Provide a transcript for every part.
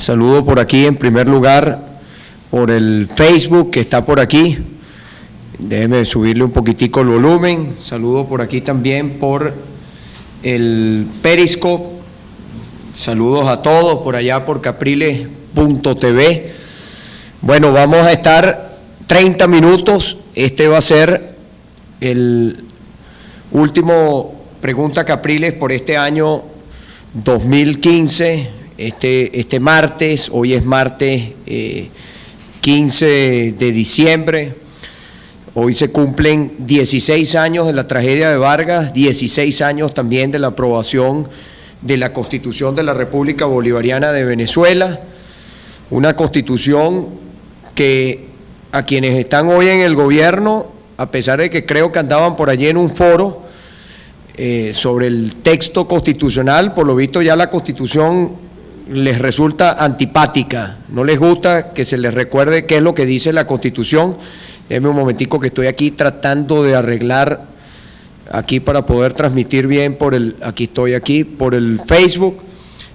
Saludo por aquí en primer lugar por el Facebook que está por aquí. Déjeme subirle un poquitico el volumen. Saludo por aquí también por el Periscope. Saludos a todos por allá por capriles.tv. Bueno, vamos a estar 30 minutos. Este va a ser el último Pregunta Capriles por este año 2015. Este martes, hoy es martes 15 de diciembre. Hoy se cumplen 16 años de la tragedia de Vargas, 16 años también de la aprobación de la Constitución de la República Bolivariana de Venezuela, una Constitución que a quienes están hoy en el gobierno, a pesar de que creo que andaban por allí en un foro sobre el texto constitucional, por lo visto ya la Constitución les resulta antipática, no les gusta que se les recuerde qué es lo que dice la Constitución. Déjenme un momentico que estoy aquí tratando de arreglar aquí para poder transmitir bien por el Facebook.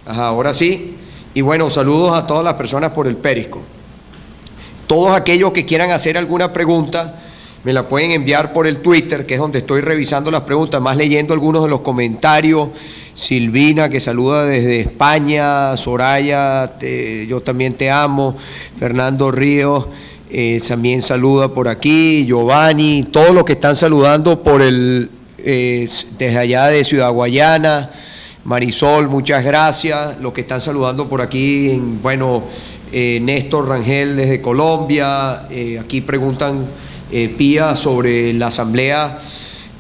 Ajá, ahora sí. Y bueno, saludos a todas las personas por el Periscope. Todos aquellos que quieran hacer alguna pregunta me la pueden enviar por el Twitter, que es donde estoy revisando las preguntas, más leyendo algunos de los comentarios. Silvina, que saluda desde España, Soraya, yo también te amo, Fernando Ríos, también saluda por aquí, Giovanni, todos los que están saludando por desde allá de Ciudad Guayana, Marisol, muchas gracias, los que están saludando por aquí, Néstor Rangel desde Colombia, aquí preguntan Pía sobre la asamblea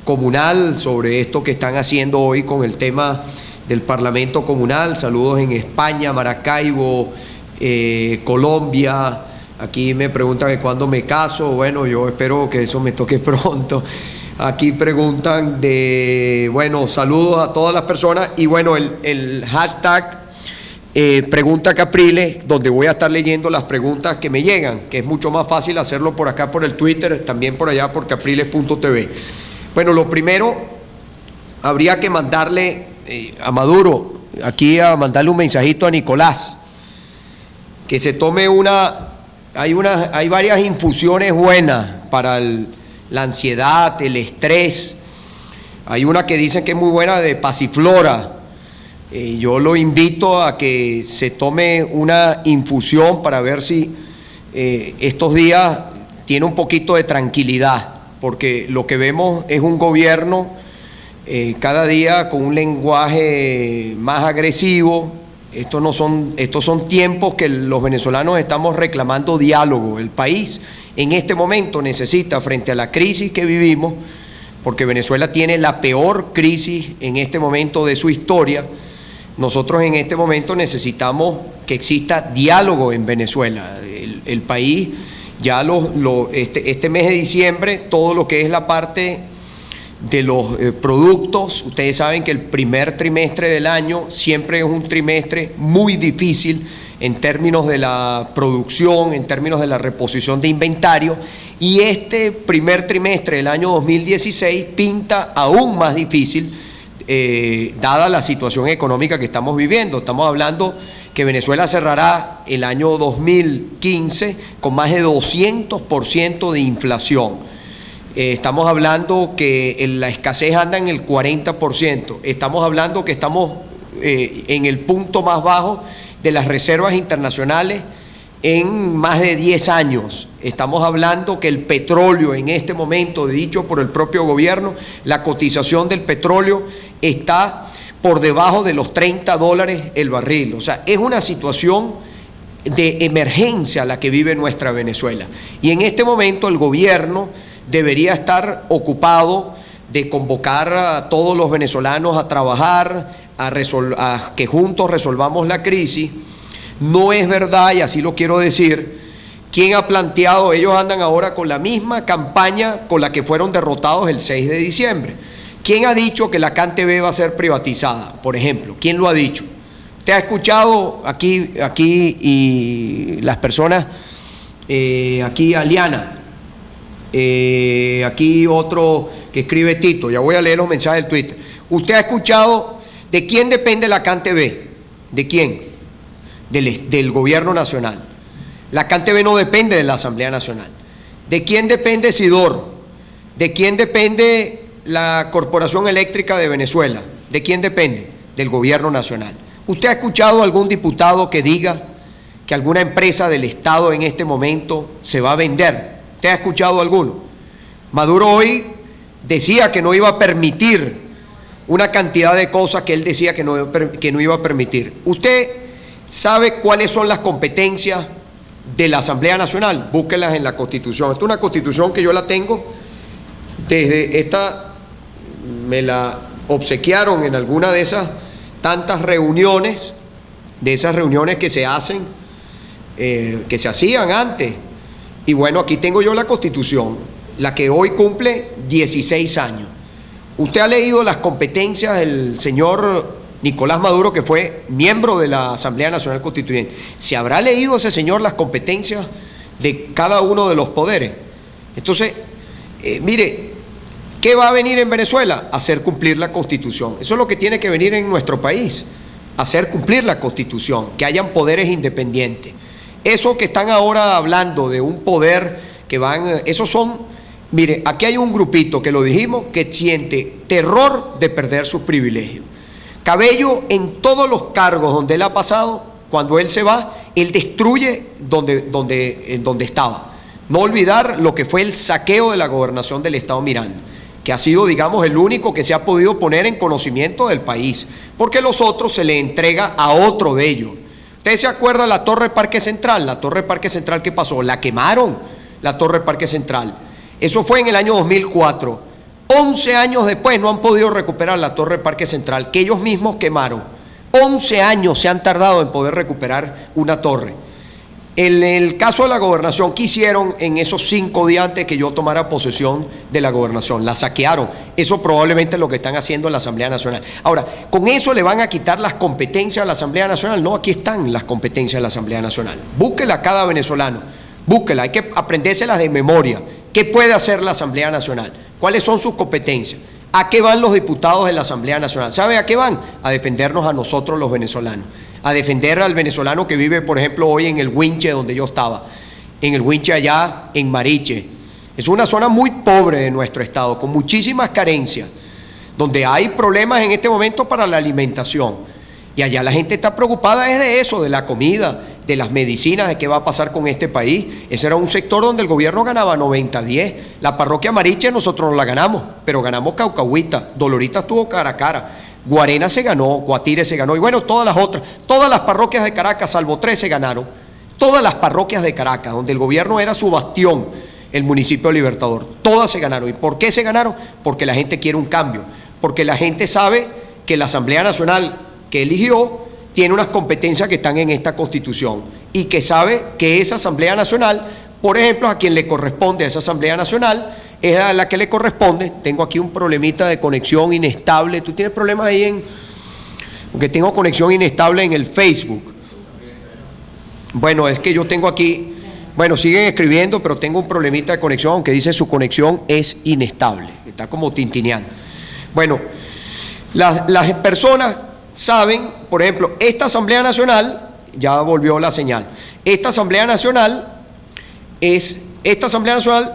comunal, sobre esto que están haciendo hoy con el tema del Parlamento Comunal. Saludos en España, Maracaibo, Colombia. Aquí me preguntan que cuándo me caso. Bueno, yo espero que eso me toque pronto. Aquí preguntan saludos a todas las personas. Y bueno, el hashtag Pregunta Capriles, donde voy a estar leyendo las preguntas que me llegan, que es mucho más fácil hacerlo por acá por el Twitter, también por allá por capriles.tv. Bueno, lo primero, habría que mandarle a Maduro, aquí a mandarle un mensajito a Nicolás, que se tome hay varias infusiones buenas para la ansiedad, el estrés. Hay una que dicen que es muy buena de pasiflora. Yo lo invito a que se tome una infusión para ver si estos días tiene un poquito de tranquilidad, porque lo que vemos es un gobierno cada día con un lenguaje más agresivo. Estos son tiempos que los venezolanos estamos reclamando diálogo. El país en este momento necesita, frente a la crisis que vivimos, porque Venezuela tiene la peor crisis en este momento de su historia, nosotros en este momento necesitamos que exista diálogo en Venezuela. El país, ya este mes de diciembre, todo lo que es la parte de los productos, ustedes saben que el primer trimestre del año siempre es un trimestre muy difícil en términos de la producción, en términos de la reposición de inventario, y este primer trimestre del año 2016 pinta aún más difícil, dada la situación económica que estamos viviendo. Estamos hablando que Venezuela cerrará el año 2015 con más de 200% de inflación. Estamos hablando que la escasez anda en el 40%. Estamos hablando que estamos en el punto más bajo de las reservas internacionales en más de 10 años. Estamos hablando que el petróleo en este momento, dicho por el propio gobierno, la cotización del petróleo está por debajo de los $30 el barril. O sea, es una situación de emergencia la que vive nuestra Venezuela. Y en este momento el gobierno debería estar ocupado de convocar a todos los venezolanos a trabajar, a que juntos resolvamos la crisis. No es verdad, y así lo quiero decir, ¿quién ha planteado? Ellos andan ahora con la misma campaña con la que fueron derrotados el 6 de diciembre. ¿Quién ha dicho que la CanTV va a ser privatizada, por ejemplo? ¿Quién lo ha dicho? ¿Usted ha escuchado aquí y las personas, aquí Aliana, aquí otro que escribe Tito, ya voy a leer los mensajes del Twitter. ¿Usted ha escuchado de quién depende la CanTV? ¿De quién? del gobierno nacional. La CanTV no depende de la Asamblea Nacional. ¿De quién depende Sidor? ¿De quién depende la Corporación Eléctrica de Venezuela? ¿De quién depende? Del gobierno nacional. ¿Usted ha escuchado a algún diputado que diga que alguna empresa del Estado en este momento se va a vender? ¿Usted ha escuchado alguno? Maduro hoy decía que no iba a permitir una cantidad de cosas que él decía que no iba a permitir. ¿Usted sabe cuáles son las competencias de la Asamblea Nacional? Búsquelas en la Constitución. Esta es una Constitución que yo la tengo desde esta, me la obsequiaron en alguna de esas tantas reuniones, de esas reuniones que se hacen, que se hacían antes. Y bueno, aquí tengo yo la Constitución, la que hoy cumple 16 años. Usted ha leído las competencias del señor Nicolás Maduro, que fue miembro de la Asamblea Nacional Constituyente. ¿Se habrá leído ese señor las competencias de cada uno de los poderes? Entonces, mire, ¿qué va a venir en Venezuela? Hacer cumplir la Constitución. Eso es lo que tiene que venir en nuestro país, hacer cumplir la Constitución, que hayan poderes independientes. Eso que están ahora hablando de un poder que van, esos son... Mire, aquí hay un grupito, que lo dijimos, que siente terror de perder sus privilegios. Cabello, en todos los cargos donde él ha pasado, cuando él se va, él destruye donde estaba. No olvidar lo que fue el saqueo de la gobernación del Estado Miranda, que ha sido, digamos, el único que se ha podido poner en conocimiento del país, porque los otros se le entrega a otro de ellos. ¿Ustedes se acuerdan la Torre Parque Central? La Torre Parque Central, ¿qué pasó? La quemaron, la Torre Parque Central. Eso fue en el año 2004. 11 años después no han podido recuperar la Torre Parque Central, que ellos mismos quemaron. 11 años se han tardado en poder recuperar una torre. En el caso de la gobernación, ¿qué hicieron en esos 5 días antes que yo tomara posesión de la gobernación? La saquearon. Eso probablemente es lo que están haciendo en la Asamblea Nacional. Ahora, ¿con eso le van a quitar las competencias a la Asamblea Nacional? No, aquí están las competencias de la Asamblea Nacional. Búsquela cada venezolano. Búsquela, hay que aprendérselas de memoria. ¿Qué puede hacer la Asamblea Nacional? ¿Cuáles son sus competencias? ¿A qué van los diputados de la Asamblea Nacional? ¿Sabe a qué van? A defendernos a nosotros los venezolanos. A defender al venezolano que vive, por ejemplo, hoy en el Huinche, donde yo estaba. En el Huinche allá, en Mariche. Es una zona muy pobre de nuestro estado, con muchísimas carencias, donde hay problemas en este momento para la alimentación. Y allá la gente está preocupada es de eso, de la comida, de las medicinas, de qué va a pasar con este país. Ese era un sector donde el gobierno ganaba 90-10. La parroquia Mariche nosotros no la ganamos, pero ganamos Caucahuita, Dolorita estuvo cara a cara, Guarena se ganó, Guatire se ganó, y bueno, todas las otras, todas las parroquias de Caracas, salvo 3 se ganaron. Todas las parroquias de Caracas, donde el gobierno era su bastión, el municipio Libertador, todas se ganaron. ¿Y por qué se ganaron? Porque la gente quiere un cambio, porque la gente sabe que la Asamblea Nacional que eligió tiene unas competencias que están en esta Constitución y que sabe que esa Asamblea Nacional, por ejemplo, a quien le corresponde a esa Asamblea Nacional, es a la que le corresponde. Tengo aquí un problemita de conexión inestable. ¿Tú tienes problemas ahí porque tengo conexión inestable en el Facebook? Bueno, es que yo tengo aquí, bueno, siguen escribiendo, pero tengo un problemita de conexión, aunque dice su conexión es inestable, está como tintineando. Bueno, las personas saben, por ejemplo, esta Asamblea Nacional, ya volvió la señal, esta Asamblea Nacional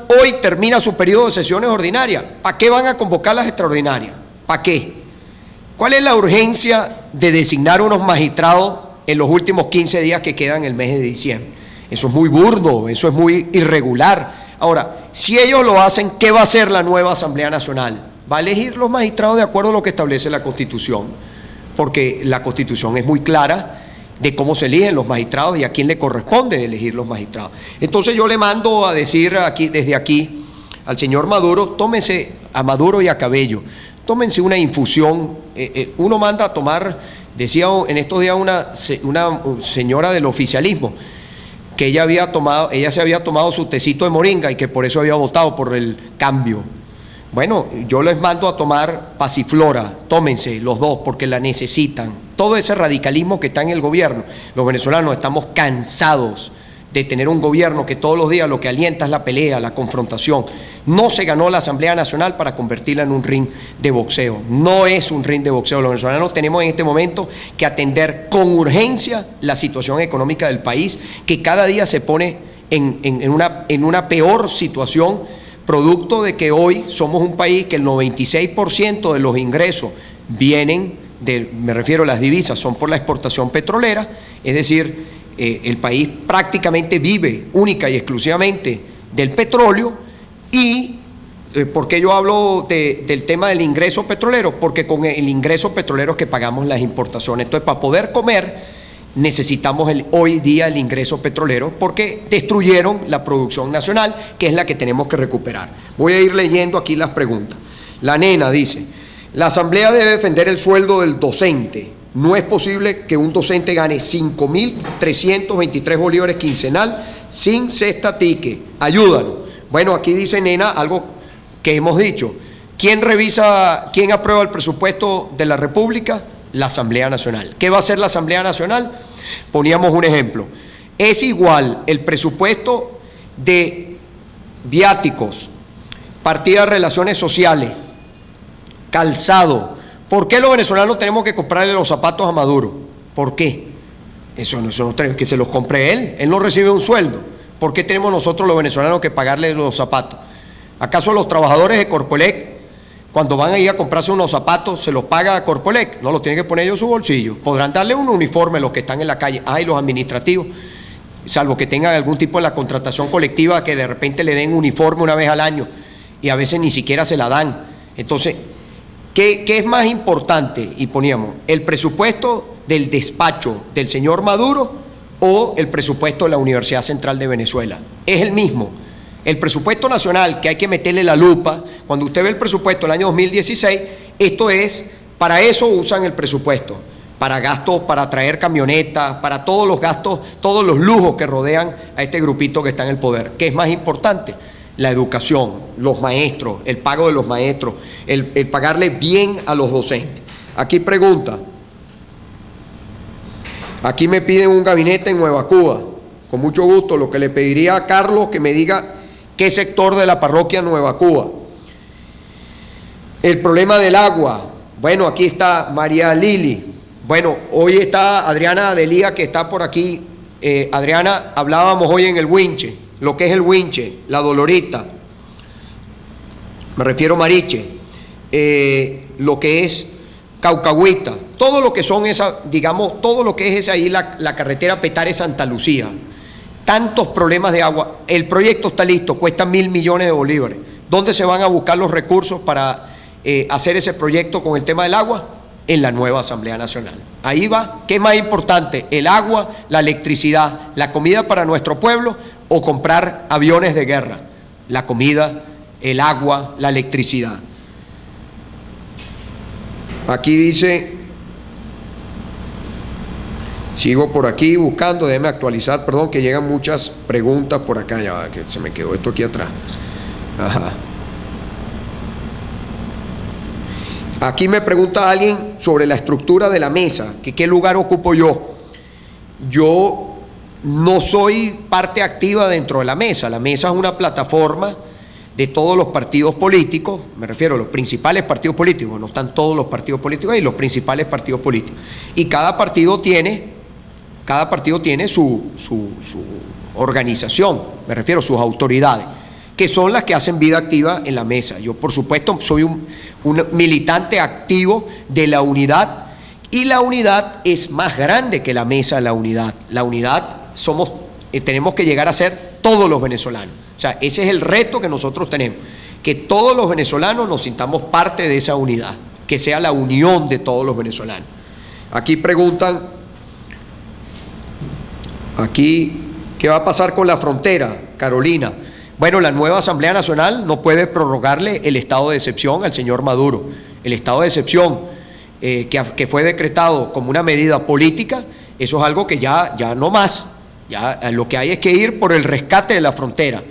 hoy termina su periodo de sesiones ordinarias. ¿Para qué van a convocar las extraordinarias? ¿Para qué? ¿Cuál es la urgencia de designar unos magistrados en los últimos 15 días que quedan en el mes de diciembre? Eso es muy burdo, eso es muy irregular. Ahora, si ellos lo hacen, ¿qué va a hacer la nueva Asamblea Nacional? Va a elegir los magistrados de acuerdo a lo que establece la Constitución, porque la Constitución es muy clara de cómo se eligen los magistrados y a quién le corresponde elegir los magistrados. Entonces yo le mando a decir aquí, desde aquí al señor Maduro, tómense, a Maduro y a Cabello, tómense una infusión. Uno manda a tomar, decía en estos días una señora del oficialismo, que ella se había tomado su tecito de moringa y que por eso había votado por el cambio. Bueno, yo les mando a tomar pasiflora, tómense los dos porque la necesitan. Todo ese radicalismo que está en el gobierno, los venezolanos estamos cansados de tener un gobierno que todos los días lo que alienta es la pelea, la confrontación. No se ganó la Asamblea Nacional para convertirla en un ring de boxeo. No es un ring de boxeo. Los venezolanos tenemos en este momento que atender con urgencia la situación económica del país, que cada día se pone en una peor situación, producto de que hoy somos un país que el 96% de los ingresos vienen me refiero a las divisas, son por la exportación petrolera, es decir, el país prácticamente vive única y exclusivamente del petróleo. Y ¿por qué yo hablo del tema del ingreso petrolero? Porque con el ingreso petrolero es que pagamos las importaciones. Entonces, para poder comer necesitamos hoy día el ingreso petrolero, porque destruyeron la producción nacional, que es la que tenemos que recuperar. Voy a ir leyendo aquí las preguntas. La nena dice: la Asamblea debe defender el sueldo del docente. No es posible que un docente gane 5.323 bolívares quincenal sin cesta tique. Ayúdanos. Bueno, aquí dice nena algo que hemos dicho. ¿Quién aprueba el presupuesto de la República? La Asamblea Nacional. ¿Qué va a hacer la Asamblea Nacional? Poníamos un ejemplo. Es igual el presupuesto de viáticos, partida de relaciones sociales, calzado. ¿Por qué los venezolanos tenemos que comprarle los zapatos a Maduro? ¿Por qué? Eso no tenemos que se los compre él. Él no recibe un sueldo. ¿Por qué tenemos nosotros los venezolanos que pagarle los zapatos? ¿Acaso los trabajadores de Corpoelec, cuando van a ir a comprarse unos zapatos, se los paga a Corpoelec? No los tienen que poner ellos en su bolsillo. Podrán darle un uniforme a los que están en la calle. Y los administrativos, salvo que tengan algún tipo de la contratación colectiva, que de repente le den uniforme una vez al año y a veces ni siquiera se la dan. Entonces, ¿qué es más importante? Y poníamos, ¿el presupuesto del despacho del señor Maduro o el presupuesto de la Universidad Central de Venezuela? Es el mismo. El presupuesto nacional, que hay que meterle la lupa, cuando usted ve el presupuesto del año 2016, para eso usan el presupuesto, para gastos, para traer camionetas, para todos los gastos, todos los lujos que rodean a este grupito que está en el poder. ¿Qué es más importante? La educación, los maestros, el pago de los maestros, el pagarle bien a los docentes. Aquí pregunta, aquí me piden un gabinete en Nueva Cuba. Con mucho gusto, lo que le pediría a Carlos que me diga qué sector de la parroquia Nueva Cuba. El problema del agua. Bueno, aquí está María Lili. Bueno, hoy está Adriana Delía, que está por aquí. Adriana, hablábamos hoy en el Winche, lo que es el Winche, la Dolorita, me refiero a Mariche, lo que es Caucahuita, todo lo que son todo lo que es ahí la carretera Petare-Santa Lucía. Tantos problemas de agua. El proyecto está listo, cuesta 1.000 millones de bolívares. ¿Dónde se van a buscar los recursos para hacer ese proyecto con el tema del agua? En la nueva Asamblea Nacional. Ahí va. ¿Qué es más importante? ¿El agua, la electricidad, la comida para nuestro pueblo o comprar aviones de guerra? La comida, el agua, la electricidad. Aquí dice... Sigo por aquí buscando, déjeme actualizar, perdón, que llegan muchas preguntas por acá, ya va, que se me quedó esto aquí atrás. Ajá. Aquí me pregunta alguien sobre la estructura de la mesa, que qué lugar ocupo yo. Yo no soy parte activa dentro de la mesa. La mesa es una plataforma de todos los partidos políticos, me refiero a los principales partidos políticos, no están todos los partidos políticos ahí, los principales partidos políticos. Y cada partido tiene su organización, me refiero a sus autoridades, que son las que hacen vida activa en la mesa. Yo, por supuesto, soy un militante activo de la unidad, y la unidad es más grande que la mesa de la unidad. La unidad tenemos que llegar a ser todos los venezolanos. O sea, ese es el reto que nosotros tenemos, que todos los venezolanos nos sintamos parte de esa unidad, que sea la unión de todos los venezolanos. Aquí preguntan... Aquí, ¿qué va a pasar con la frontera, Carolina? Bueno, la nueva Asamblea Nacional no puede prorrogarle el estado de excepción al señor Maduro. El estado de excepción que fue decretado como una medida política, eso es algo que ya no más. Ya lo que hay es que ir por el rescate de la frontera.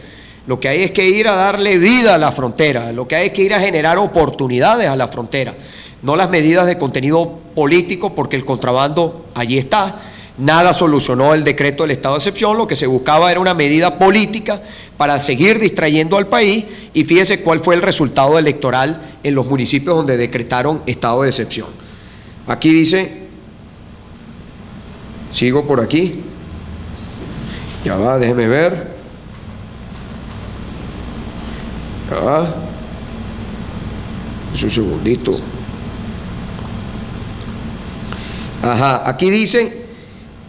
Lo que hay es que ir a darle vida a la frontera. Lo que hay es que ir a generar oportunidades a la frontera. No las medidas de contenido político, porque el contrabando allí está. Nada solucionó el decreto del estado de excepción. Lo que se buscaba era una medida política para seguir distrayendo al país, y fíjese cuál fue el resultado electoral en los municipios donde decretaron estado de excepción. Aquí dice, sigo por aquí, ya va, déjeme ver, ya va, es un segundito. Ajá, aquí dice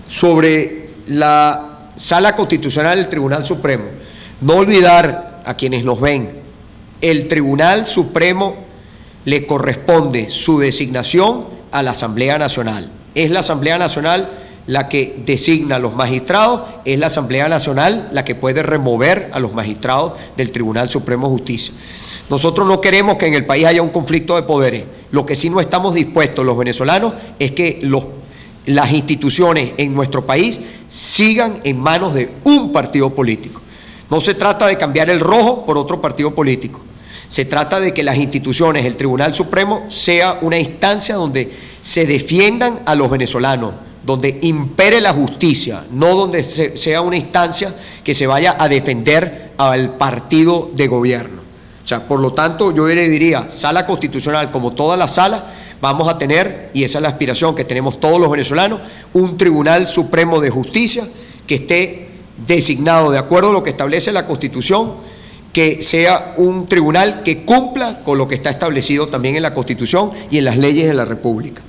sobre la Sala Constitucional del Tribunal Supremo. No olvidar a quienes nos ven, el Tribunal Supremo le corresponde su designación a la Asamblea Nacional. Es la Asamblea Nacional la que designa a los magistrados, es la Asamblea Nacional la que puede remover a los magistrados del Tribunal Supremo de Justicia. Nosotros no queremos que en el país haya un conflicto de poderes. Lo que sí no estamos dispuestos los venezolanos es que las instituciones en nuestro país sigan en manos de un partido político. No se trata de cambiar el rojo por otro partido político. Se trata de que las instituciones, el Tribunal Supremo, sea una instancia donde se defiendan a los venezolanos, donde impere la justicia, no donde sea una instancia que se vaya a defender al partido de gobierno. O sea, por lo tanto, yo le diría, Sala Constitucional, como todas las salas, vamos a tener, y esa es la aspiración que tenemos todos los venezolanos, un Tribunal Supremo de Justicia que esté designado de acuerdo a lo que establece la Constitución, que sea un tribunal que cumpla con lo que está establecido también en la Constitución y en las leyes de la República.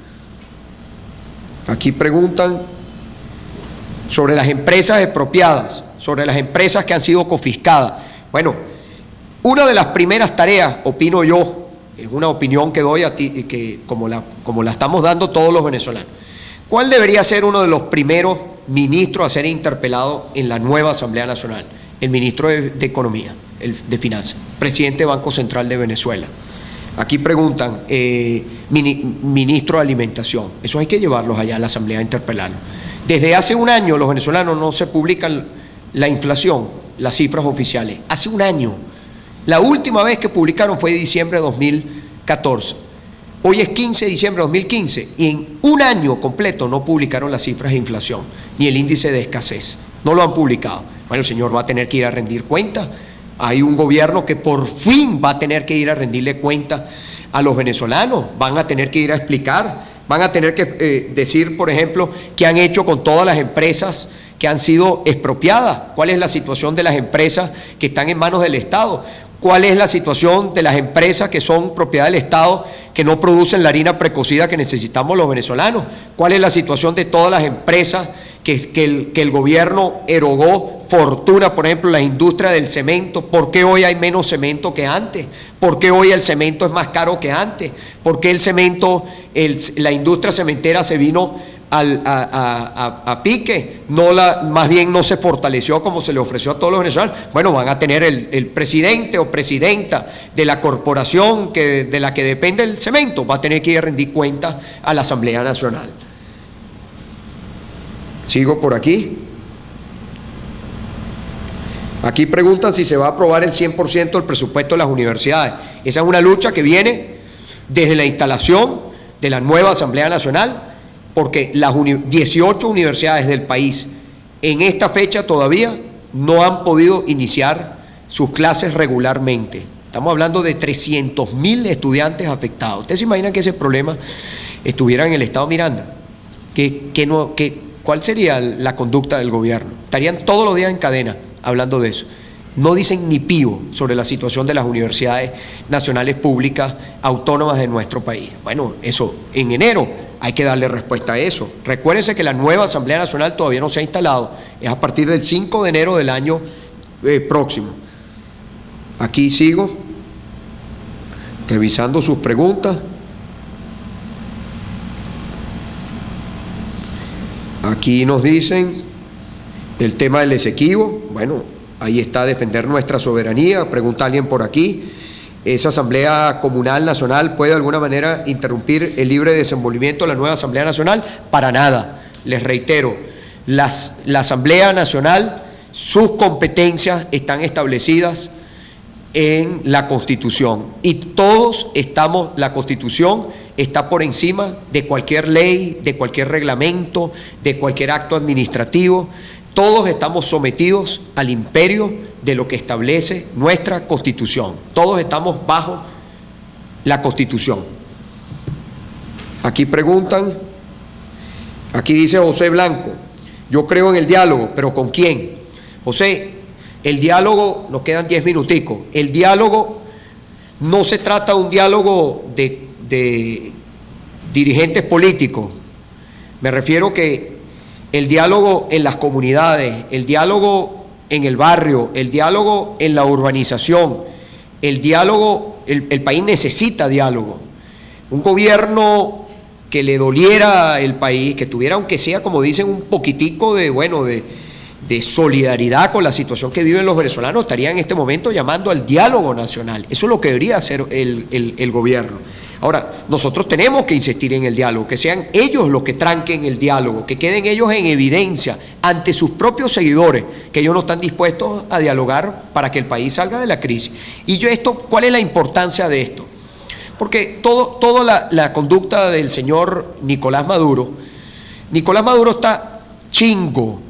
Aquí preguntan sobre las empresas expropiadas, sobre las empresas que han sido confiscadas. Bueno, una de las primeras tareas, opino yo, es una opinión que doy a ti, que como la estamos dando todos los venezolanos. ¿Cuál debería ser uno de los primeros ministros a ser interpelado en la nueva Asamblea Nacional? El ministro de Economía, de Finanzas, presidente del Banco Central de Venezuela. Aquí preguntan, ministro de Alimentación. Eso hay que llevarlos allá a la Asamblea a interpelarlos. Desde hace un año los venezolanos no se publican la inflación, las cifras oficiales. Hace un año. La última vez que publicaron fue en diciembre de 2014. Hoy es 15 de diciembre de 2015 y en un año completo no publicaron las cifras de inflación ni el índice de escasez. No lo han publicado. Bueno, el señor va a tener que ir a rendir cuentas. Hay un gobierno que por fin va a tener que ir a rendirle cuenta a los venezolanos. Van a tener que ir a explicar, van a tener que decir, por ejemplo, qué han hecho con todas las empresas que han sido expropiadas. ¿Cuál es la situación de las empresas que están en manos del Estado? ¿Cuál es la situación de las empresas que son propiedad del Estado que no producen la harina precocida que necesitamos los venezolanos? ¿Cuál es la situación de todas las empresas que el gobierno erogó fortuna, por ejemplo, la industria del cemento? ¿Por qué hoy hay menos cemento que antes? ¿Por qué hoy el cemento es más caro que antes? ¿Por qué el cemento, la industria cementera se vino a pique? Más bien no se fortaleció como se le ofreció a todos los venezolanos. Bueno, van a tener el presidente o presidenta de la corporación de la que depende el cemento, va a tener que ir a rendir cuentas a la Asamblea Nacional. Sigo por aquí. Aquí preguntan si se va a aprobar el 100% del presupuesto de las universidades. Esa es una lucha que viene desde la instalación de la nueva Asamblea Nacional, porque las 18 universidades del país en esta fecha todavía no han podido iniciar sus clases regularmente. Estamos hablando de 300.000 estudiantes afectados. ¿Ustedes se imaginan que ese problema estuviera en el estado Miranda? ¿Cuál sería la conducta del gobierno? Estarían todos los días en cadena hablando de eso. No dicen ni pío sobre la situación de las universidades nacionales públicas autónomas de nuestro país. Bueno, eso en enero hay que darle respuesta a eso. Recuérdense que la nueva Asamblea Nacional todavía no se ha instalado, es a partir del 5 de enero del año próximo. Aquí sigo revisando sus preguntas. Aquí nos dicen el tema del Esequibo. Bueno, ahí está, defender nuestra soberanía. Pregunta alguien por aquí. ¿Esa Asamblea Comunal Nacional puede de alguna manera interrumpir el libre desenvolvimiento de la nueva Asamblea Nacional? Para nada. Les reitero, la Asamblea Nacional, sus competencias están establecidas en la Constitución y la Constitución está por encima de cualquier ley, de cualquier reglamento, de cualquier acto administrativo. Todos estamos sometidos al imperio de lo que establece nuestra Constitución. Todos estamos bajo la Constitución. Aquí preguntan, aquí dice José Blanco, yo creo en el diálogo, pero ¿con quién? José, el diálogo, nos quedan 10 minuticos, el diálogo no se trata de un diálogo de dirigentes políticos, me refiero que el diálogo en las comunidades, el diálogo en el barrio, el diálogo en la urbanización, el diálogo, el país necesita diálogo. Un gobierno que le doliera el país, que tuviera, aunque sea, como dicen, un poquitico de solidaridad con la situación que viven los venezolanos, estaría en este momento llamando al diálogo nacional. Eso es lo que debería hacer el gobierno. Ahora, nosotros tenemos que insistir en el diálogo, que sean ellos los que tranquen el diálogo, que queden ellos en evidencia ante sus propios seguidores, que ellos no están dispuestos a dialogar para que el país salga de la crisis. Y ¿cuál es la importancia de esto? Porque toda la conducta del señor Nicolás Maduro está chingo,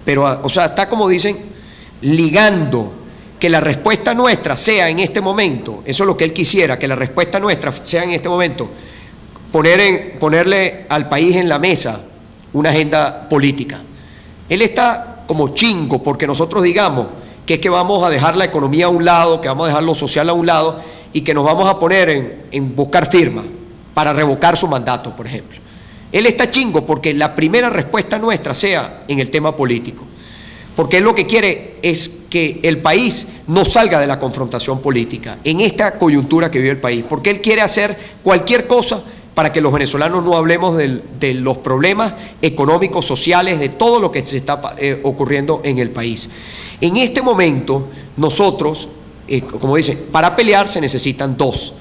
pero, o sea, está, como dicen, ligando que la respuesta nuestra sea en este momento, eso es lo que él quisiera, que la respuesta nuestra sea en este momento, ponerle al país en la mesa una agenda política. Él está como chingo porque nosotros digamos que es que vamos a dejar la economía a un lado, que vamos a dejar lo social a un lado y que nos vamos a poner en buscar firmas para revocar su mandato, por ejemplo. Él está chingo porque la primera respuesta nuestra sea en el tema político, porque él lo que quiere es que el país no salga de la confrontación política en esta coyuntura que vive el país, porque él quiere hacer cualquier cosa para que los venezolanos no hablemos de los problemas económicos, sociales, de todo lo que se está ocurriendo en el país. En este momento, nosotros, como dicen, para pelear se necesitan dos.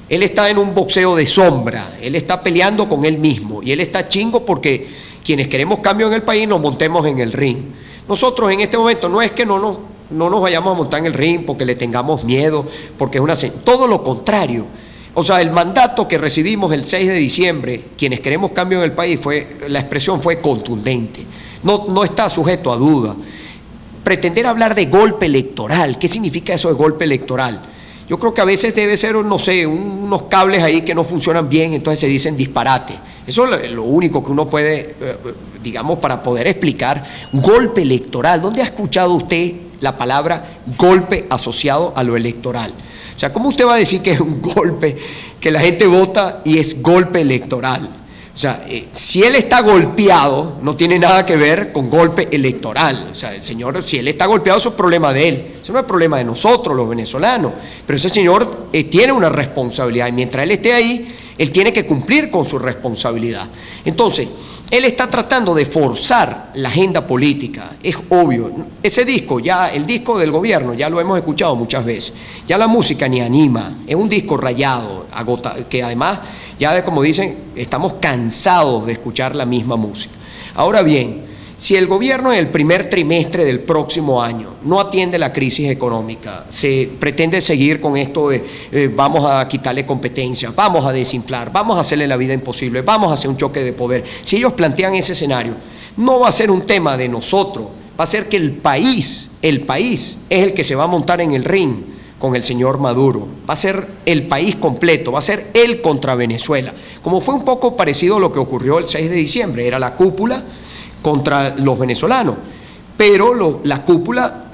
Él está en un boxeo de sombra, él está peleando con él mismo y él está chingo porque quienes queremos cambio en el país nos montemos en el ring. Nosotros en este momento no es que no nos vayamos a montar en el ring porque le tengamos miedo, porque es todo lo contrario. O sea, el mandato que recibimos el 6 de diciembre, quienes queremos cambio en el país, la expresión fue contundente, no está sujeto a duda. Pretender hablar de golpe electoral, ¿qué significa eso de golpe electoral? Yo creo que a veces debe ser, no sé, unos cables ahí que no funcionan bien, entonces se dicen disparate. Eso es lo único que uno puede, digamos, para poder explicar. Golpe electoral, ¿dónde ha escuchado usted la palabra golpe asociado a lo electoral? O sea, ¿cómo usted va a decir que es un golpe, que la gente vota y es golpe electoral? O sea, si él está golpeado, no tiene nada que ver con golpe electoral. O sea, el señor, si él está golpeado, eso es problema de él. Eso no es problema de nosotros, los venezolanos. Pero ese señor tiene una responsabilidad y mientras él esté ahí, él tiene que cumplir con su responsabilidad. Entonces, él está tratando de forzar la agenda política, es obvio. Ese disco, el disco del gobierno, ya lo hemos escuchado muchas veces. Ya la música ni anima, es un disco rayado, agotado, que además, como dicen, estamos cansados de escuchar la misma música. Ahora bien, si el gobierno en el primer trimestre del próximo año no atiende la crisis económica, se pretende seguir con esto de vamos a quitarle competencia, vamos a desinflar, vamos a hacerle la vida imposible, vamos a hacer un choque de poder. Si ellos plantean ese escenario, no va a ser un tema de nosotros, va a ser que el país es el que se va a montar en el ring con el señor Maduro. Va a ser el país completo, va a ser él contra Venezuela. Como fue un poco parecido a lo que ocurrió el 6 de diciembre, era la cúpula contra los venezolanos, pero la cúpula,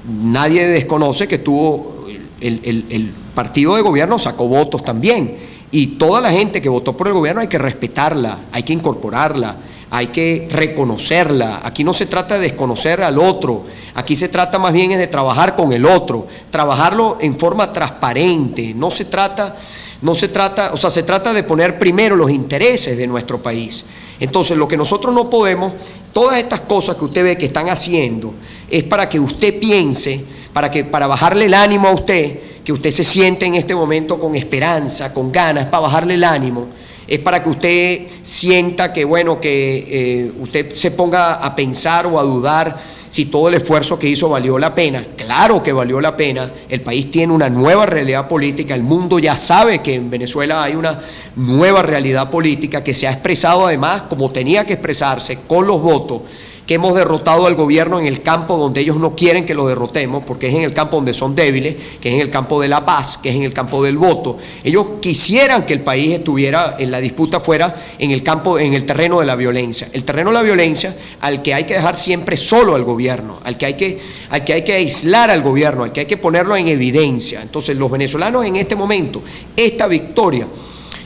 nadie desconoce que tuvo el partido de gobierno sacó votos también, y toda la gente que votó por el gobierno hay que respetarla, hay que incorporarla, hay que reconocerla. Aquí no se trata de desconocer al otro, aquí se trata más bien de trabajar con el otro, trabajarlo en forma transparente, se trata, o sea, se trata de poner primero los intereses de nuestro país. Entonces, lo que nosotros no podemos, todas estas cosas que usted ve que están haciendo, es para que usted piense, para bajarle el ánimo a usted, que usted se siente en este momento con esperanza, con ganas, para bajarle el ánimo, es para que usted sienta que, bueno, que usted se ponga a pensar o a dudar si todo el esfuerzo que hizo valió la pena. Claro que valió la pena, el país tiene una nueva realidad política, el mundo ya sabe que en Venezuela hay una nueva realidad política que se ha expresado además como tenía que expresarse con los votos, que hemos derrotado al gobierno en el campo donde ellos no quieren que lo derrotemos, porque es en el campo donde son débiles, que es en el campo de la paz, que es en el campo del voto. Ellos quisieran que el país estuviera, en la disputa fuera en el campo, en el terreno de la violencia. El terreno de la violencia al que hay que dejar siempre solo al gobierno, al que hay que aislar al gobierno, al que hay que ponerlo en evidencia. Entonces los venezolanos en este momento, esta victoria,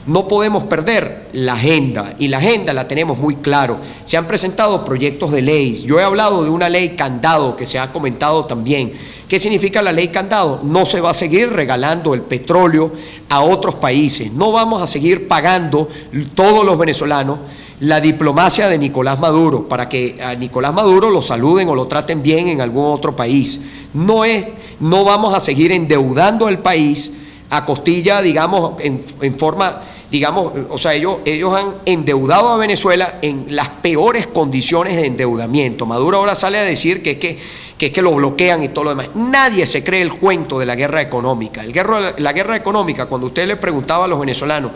no podemos perder la agenda, y la agenda la tenemos muy claro. Se han presentado proyectos de ley. Yo he hablado de una ley candado que se ha comentado también. ¿Qué significa la ley candado? No se va a seguir regalando el petróleo a otros países. No vamos a seguir pagando todos los venezolanos la diplomacia de Nicolás Maduro para que a Nicolás Maduro lo saluden o lo traten bien en algún otro país. No vamos a seguir endeudando al país a costilla, digamos, en forma, digamos, o sea, ellos han endeudado a Venezuela en las peores condiciones de endeudamiento. Maduro ahora sale a decir que es que lo bloquean y todo lo demás. Nadie se cree el cuento de la guerra económica. La guerra económica, cuando usted le preguntaba a los venezolanos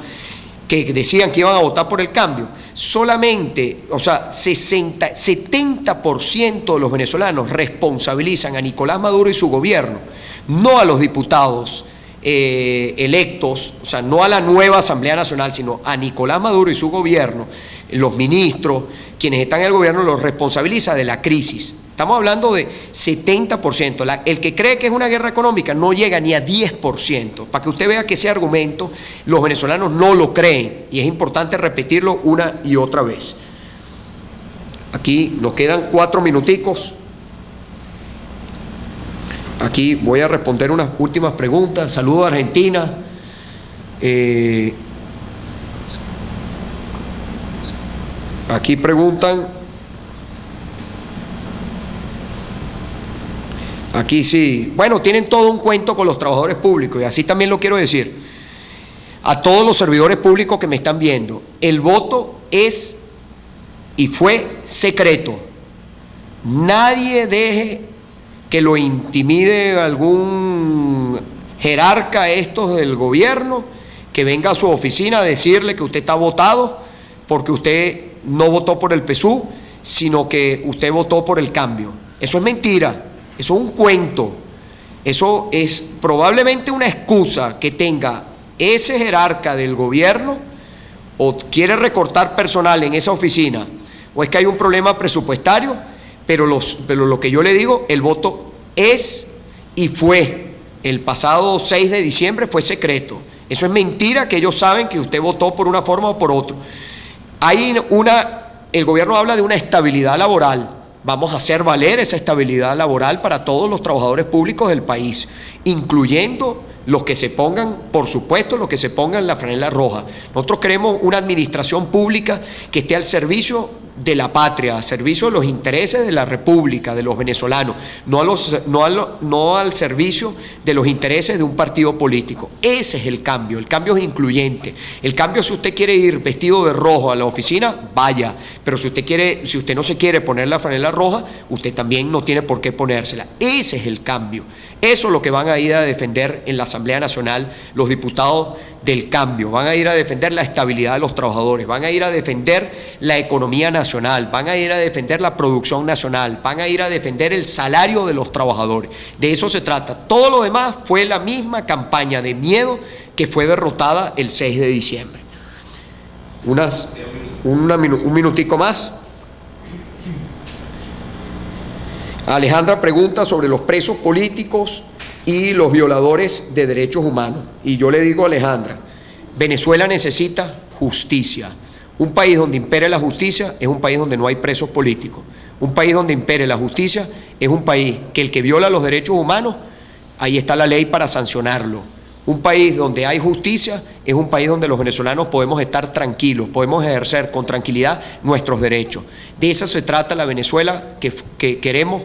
que decían que iban a votar por el cambio, solamente, o sea, 70% de los venezolanos responsabilizan a Nicolás Maduro y su gobierno, no a los diputados electos, o sea, no a la nueva Asamblea Nacional, sino a Nicolás Maduro y su gobierno, los ministros, quienes están en el gobierno, los responsabiliza de la crisis. Estamos hablando de 70%. El que cree que es una guerra económica no llega ni a 10%. Para que usted vea que ese argumento los venezolanos no lo creen, y es importante repetirlo una y otra vez. Aquí nos quedan 4 minuticos. Aquí voy a responder unas últimas preguntas. Saludos a Argentina. Aquí preguntan. Aquí sí. Bueno, tienen todo un cuento con los trabajadores públicos, y así también lo quiero decir. A todos los servidores públicos que me están viendo, el voto es y fue secreto. Nadie deje que lo intimide algún jerarca estos del gobierno, que venga a su oficina a decirle que usted está votado porque usted no votó por el PSUV, sino que usted votó por el cambio. Eso es mentira, eso es un cuento, eso es probablemente una excusa que tenga ese jerarca del gobierno, o quiere recortar personal en esa oficina, o es que hay un problema presupuestario. Pero lo que yo le digo, el voto es y fue, el pasado 6 de diciembre fue secreto. Eso es mentira, que ellos saben que usted votó por una forma o por otra. El gobierno habla de una estabilidad laboral. Vamos a hacer valer esa estabilidad laboral para todos los trabajadores públicos del país, incluyendo los que se pongan, por supuesto, los que se pongan la franela roja. Nosotros queremos una administración pública que esté al servicio de la patria, al servicio de los intereses de la República, de los venezolanos, no al servicio de los intereses de un partido político. Ese es el cambio es incluyente. El cambio, si usted quiere ir vestido de rojo a la oficina, vaya, pero si usted no se quiere poner la franela roja, usted también no tiene por qué ponérsela. Ese es el cambio. Eso es lo que van a ir a defender en la Asamblea Nacional los diputados del cambio. Van a ir a defender la estabilidad de los trabajadores, van a ir a defender la economía nacional, van a ir a defender la producción nacional, van a ir a defender el salario de los trabajadores. De eso se trata. Todo lo demás fue la misma campaña de miedo que fue derrotada el 6 de diciembre. Un minutico más. Alejandra pregunta sobre los presos políticos y los violadores de derechos humanos. Y yo le digo a Alejandra, Venezuela necesita justicia. Un país donde impere la justicia es un país donde no hay presos políticos. Un país donde impere la justicia es un país que el que viola los derechos humanos, ahí está la ley para sancionarlo. Un país donde hay justicia es un país donde los venezolanos podemos estar tranquilos, podemos ejercer con tranquilidad nuestros derechos. De eso se trata la Venezuela que queremos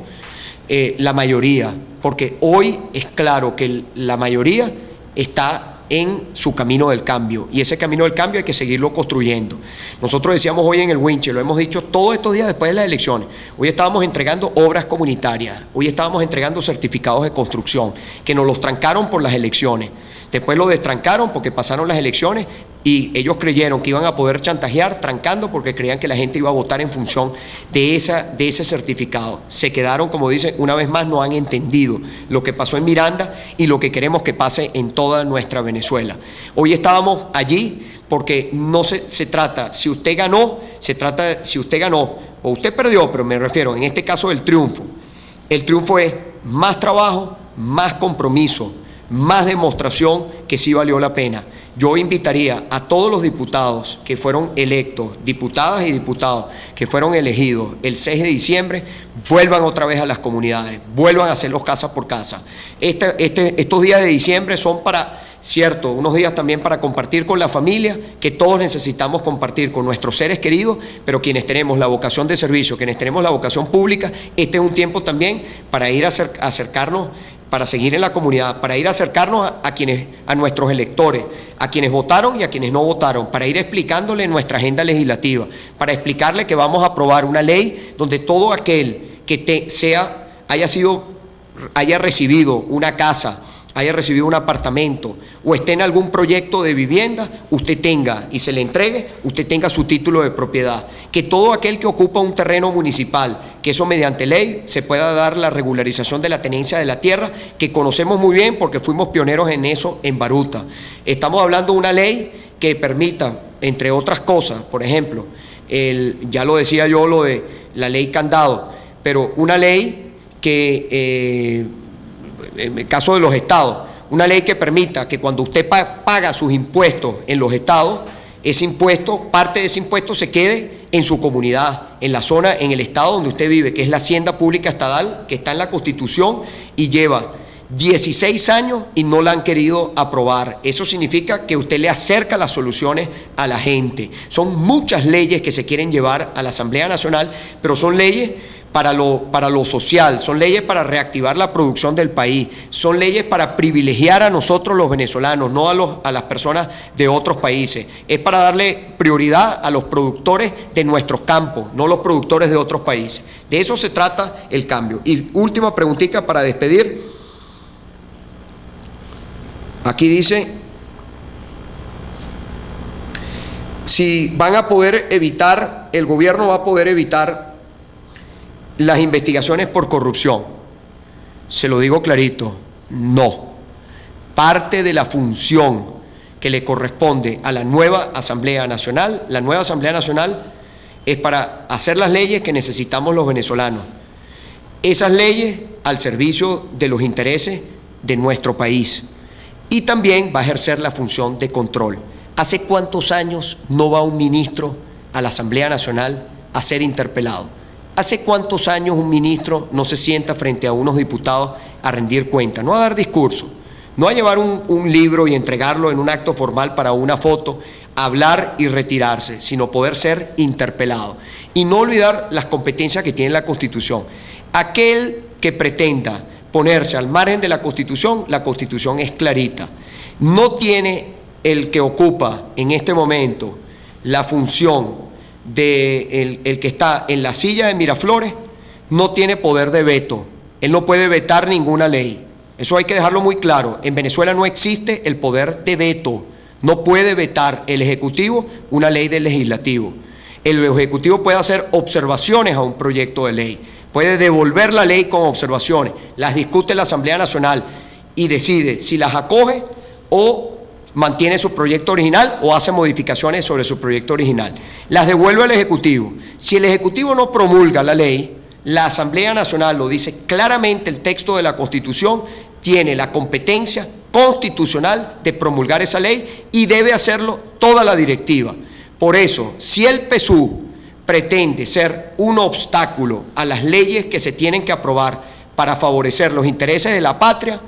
la mayoría, porque hoy es claro que la mayoría está en su camino del cambio, y ese camino del cambio hay que seguirlo construyendo. Nosotros decíamos hoy en el Winche, lo hemos dicho todos estos días después de las elecciones, hoy estábamos entregando obras comunitarias, hoy estábamos entregando certificados de construcción, que nos los trancaron por las elecciones. Después lo destrancaron porque pasaron las elecciones, y ellos creyeron que iban a poder chantajear trancando porque creían que la gente iba a votar en función de ese certificado. Se quedaron, como dicen, una vez más no han entendido lo que pasó en Miranda y lo que queremos que pase en toda nuestra Venezuela. Hoy estábamos allí porque no se trata, si usted ganó, se trata si usted ganó o usted perdió, pero me refiero en este caso del triunfo. El triunfo es más trabajo, más compromiso, más demostración que sí valió la pena. Yo invitaría a todos los diputados que fueron electos, diputadas y diputados que fueron elegidos el 6 de diciembre, vuelvan otra vez a las comunidades, vuelvan a hacerlos casa por casa. Estos días de diciembre son para, cierto, unos días también para compartir con la familia, que todos necesitamos compartir con nuestros seres queridos, pero quienes tenemos la vocación de servicio, quienes tenemos la vocación pública, este es un tiempo también para ir a acercarnos, para seguir en la comunidad, para ir a acercarnos a nuestros electores, a quienes votaron y a quienes no votaron, para ir explicándole nuestra agenda legislativa, para explicarle que vamos a aprobar una ley donde todo aquel que haya recibido una casa, haya recibido un apartamento o esté en algún proyecto de vivienda, usted tenga y se le entregue, usted tenga su título de propiedad. Que todo aquel que ocupa un terreno municipal, que eso mediante ley se pueda dar la regularización de la tenencia de la tierra, que conocemos muy bien porque fuimos pioneros en eso en Baruta. Estamos hablando de una ley que permita, entre otras cosas, por ejemplo, ya lo decía yo, lo de la ley candado, pero una ley que, en el caso de los estados, una ley que permita que cuando usted paga sus impuestos en los estados, ese impuesto, parte de ese impuesto se quede en su comunidad, en la zona, en el estado donde usted vive, que es la hacienda pública estatal, que está en la Constitución y lleva 16 años y no la han querido aprobar. Eso significa que usted le acerca las soluciones a la gente. Son muchas leyes que se quieren llevar a la Asamblea Nacional, pero son leyes para lo social, son leyes para reactivar la producción del país, son leyes para privilegiar a nosotros los venezolanos, no a las personas de otros países. Es para darle prioridad a los productores de nuestros campos, no los productores de otros países. De eso se trata el cambio. Y última preguntita para despedir. Aquí dice, si van a poder evitar, el gobierno va a poder evitar las investigaciones por corrupción. Se lo digo clarito, no. Parte de la función que le corresponde a la nueva Asamblea Nacional, la nueva Asamblea Nacional es para hacer las leyes que necesitamos los venezolanos. Esas leyes al servicio de los intereses de nuestro país. Y también va a ejercer la función de control. ¿Hace cuántos años no va un ministro a la Asamblea Nacional a ser interpelado? ¿Hace cuántos años un ministro no se sienta frente a unos diputados a rendir cuentas, no a dar discurso, no a llevar un libro y entregarlo en un acto formal para una foto, a hablar y retirarse, sino poder ser interpelado? Y no olvidar las competencias que tiene la Constitución. Aquel que pretenda ponerse al margen de la Constitución es clarita. No tiene el que ocupa en este momento la función de el que está en la silla de Miraflores, no tiene poder de veto. Él no puede vetar ninguna ley. Eso hay que dejarlo muy claro. En Venezuela no existe el poder de veto. No puede vetar el Ejecutivo una ley del Legislativo. El Ejecutivo puede hacer observaciones a un proyecto de ley, puede devolver la ley con observaciones, las discute la Asamblea Nacional y decide si las acoge o mantiene su proyecto original o hace modificaciones sobre su proyecto original. Las devuelve al Ejecutivo. Si el Ejecutivo no promulga la ley, la Asamblea Nacional, lo dice claramente el texto de la Constitución, tiene la competencia constitucional de promulgar esa ley y debe hacerlo toda la directiva. Por eso, si el PSUV pretende ser un obstáculo a las leyes que se tienen que aprobar para favorecer los intereses de la patria,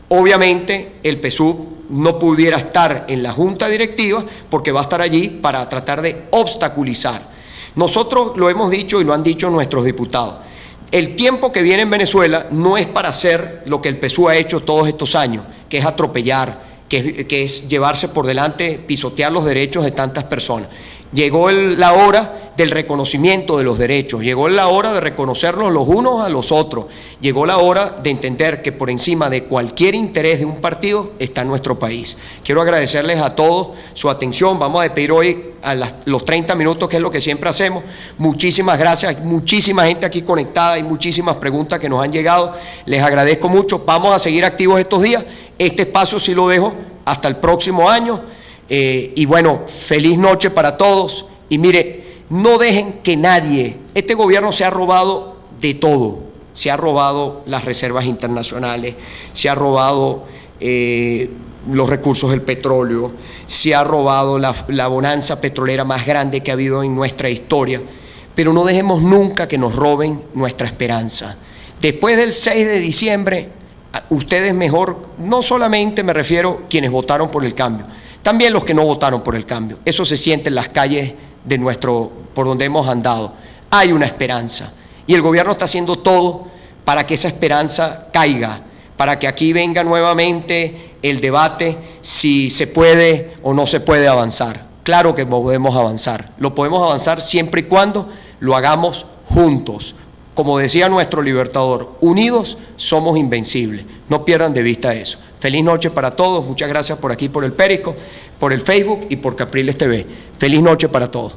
obviamente el PSUV no pudiera estar en la junta directiva porque va a estar allí para tratar de obstaculizar. Nosotros lo hemos dicho y lo han dicho nuestros diputados. El tiempo que viene en Venezuela no es para hacer lo que el PSUV ha hecho todos estos años, que es atropellar, que es llevarse por delante, pisotear los derechos de tantas personas. Llegó la hora del reconocimiento de los derechos, llegó la hora de reconocernos los unos a los otros, llegó la hora de entender que por encima de cualquier interés de un partido está nuestro país. Quiero agradecerles a todos su atención. Vamos a despedir hoy a los 30 minutos, que es lo que siempre hacemos. Muchísimas gracias, hay muchísima gente aquí conectada, hay muchísimas preguntas que nos han llegado, les agradezco mucho. Vamos a seguir activos estos días. Este espacio sí lo dejo hasta el próximo año, y bueno, feliz noche para todos. Y mire, no dejen que nadie, este gobierno se ha robado de todo, se ha robado las reservas internacionales, se ha robado los recursos del petróleo, se ha robado la bonanza petrolera más grande que ha habido en nuestra historia, pero no dejemos nunca que nos roben nuestra esperanza. Después del 6 de diciembre, ustedes mejor, no solamente me refiero a quienes votaron por el cambio, también los que no votaron por el cambio, eso se siente en las calles de por donde hemos andado. Hay una esperanza y el gobierno está haciendo todo para que esa esperanza caiga, para que aquí venga nuevamente el debate si se puede o no se puede avanzar. Claro que podemos avanzar, lo podemos avanzar siempre y cuando lo hagamos juntos. Como decía nuestro libertador, unidos somos invencibles. No pierdan de vista eso. Feliz noche para todos. Muchas gracias por aquí, por el Periscope, por el Facebook y por Capriles TV. Feliz noche para todos.